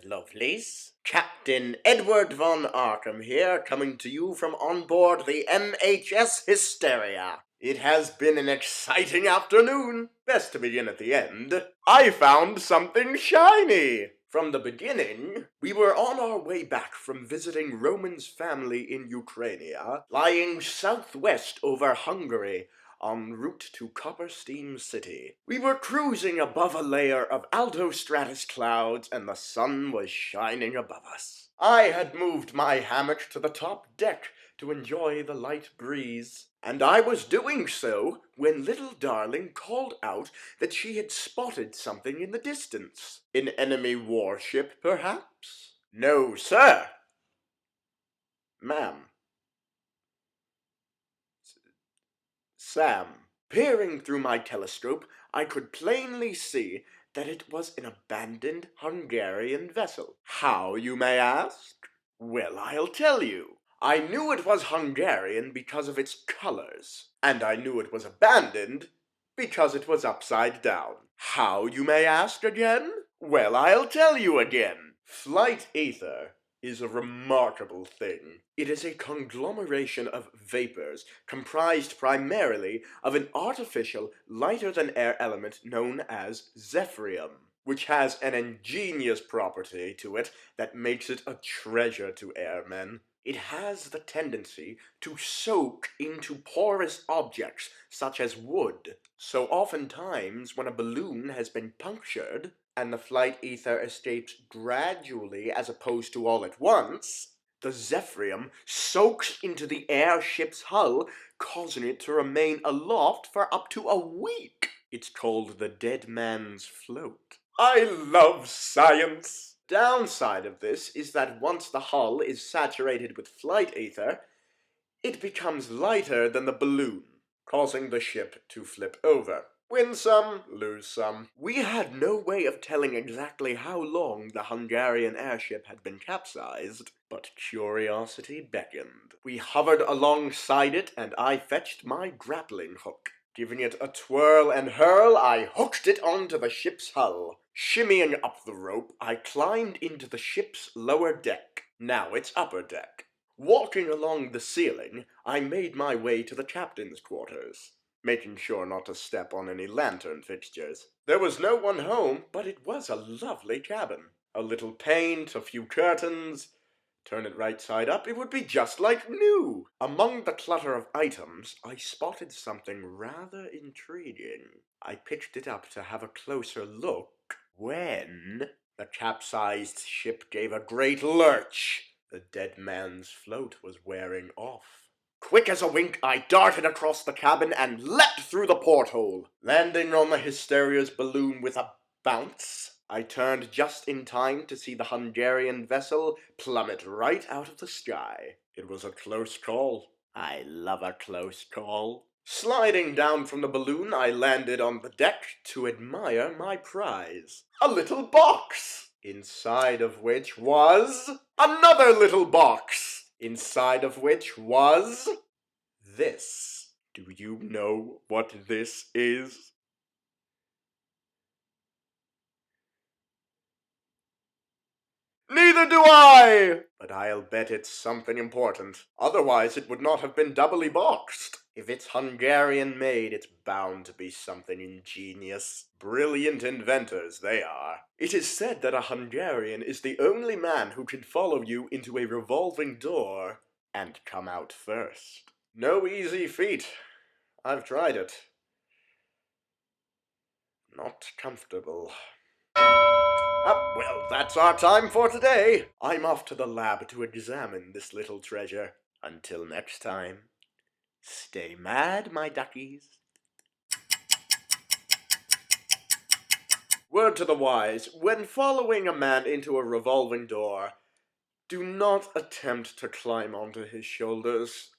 and lovelies. Captain Edward von Arkham here, coming to you from on board the MHS Hysteria. It has been an exciting afternoon. Best to begin at the end. I found something shiny. From the beginning, we were on our way back from visiting Roman's family in Ukrainia, lying southwest over Hungary, en route to Coppersteam City. We were cruising above a layer of altostratus clouds, and the sun was shining above us. I had moved my hammock to the top deck to enjoy the light breeze, and I was doing so when little darling called out that she had spotted something in the distance. An enemy warship, perhaps? No, sir. Ma'am. Sam. Peering through my telescope, I could plainly see that it was an abandoned Hungarian vessel. How, you may ask? Well, I'll tell you. I knew it was Hungarian because of its colors, and I knew it was abandoned because it was upside down. How, you may ask again? Well, I'll tell you again. Flight ether is a remarkable thing. It is a conglomeration of vapors comprised primarily of an artificial, lighter-than-air element known as zephyrium, which has an ingenious property to it that makes it a treasure to airmen. It has the tendency to soak into porous objects such as wood. So oftentimes when a balloon has been punctured, and the flight ether escapes gradually as opposed to all at once, the zephyrium soaks into the airship's hull, causing it to remain aloft for up to a week. It's called the dead man's float. I love science! Downside of this is that once the hull is saturated with flight ether, it becomes lighter than the balloon, causing the ship to flip over. Win some, lose some. We had no way of telling exactly how long the Hungarian airship had been capsized, but curiosity beckoned. We hovered alongside it, and I fetched my grappling hook. Giving it a twirl and hurl, I hooked it onto the ship's hull. Shimmying up the rope, I climbed into the ship's lower deck, now its upper deck. Walking along the ceiling, I made my way to the captain's quarters, making sure not to step on any lantern fixtures. There was no one home, but it was a lovely cabin. A little paint, a few curtains. Turn it right side up, it would be just like new. Among the clutter of items, I spotted something rather intriguing. I picked it up to have a closer look when the capsized ship gave a great lurch. The dead man's float was wearing off. Quick as a wink, I darted across the cabin and leapt through the porthole. Landing on the Hysteria's balloon with a bounce, I turned just in time to see the Hungarian vessel plummet right out of the sky. It was a close call. I love a close call. Sliding down from the balloon, I landed on the deck to admire my prize. A little box, inside of which was another little box, inside of which was this. Do you know what this is? Neither do I! But I'll bet it's something important. Otherwise it would not have been doubly boxed. If it's Hungarian made, it's bound to be something ingenious. Brilliant inventors, they are. It is said that a Hungarian is the only man who can follow you into a revolving door and come out first. No easy feat. I've tried it. Not comfortable. Well, that's our time for today. I'm off to the lab to examine this little treasure. Until next time, stay mad, my duckies. Word to the wise, when following a man into a revolving door, do not attempt to climb onto his shoulders.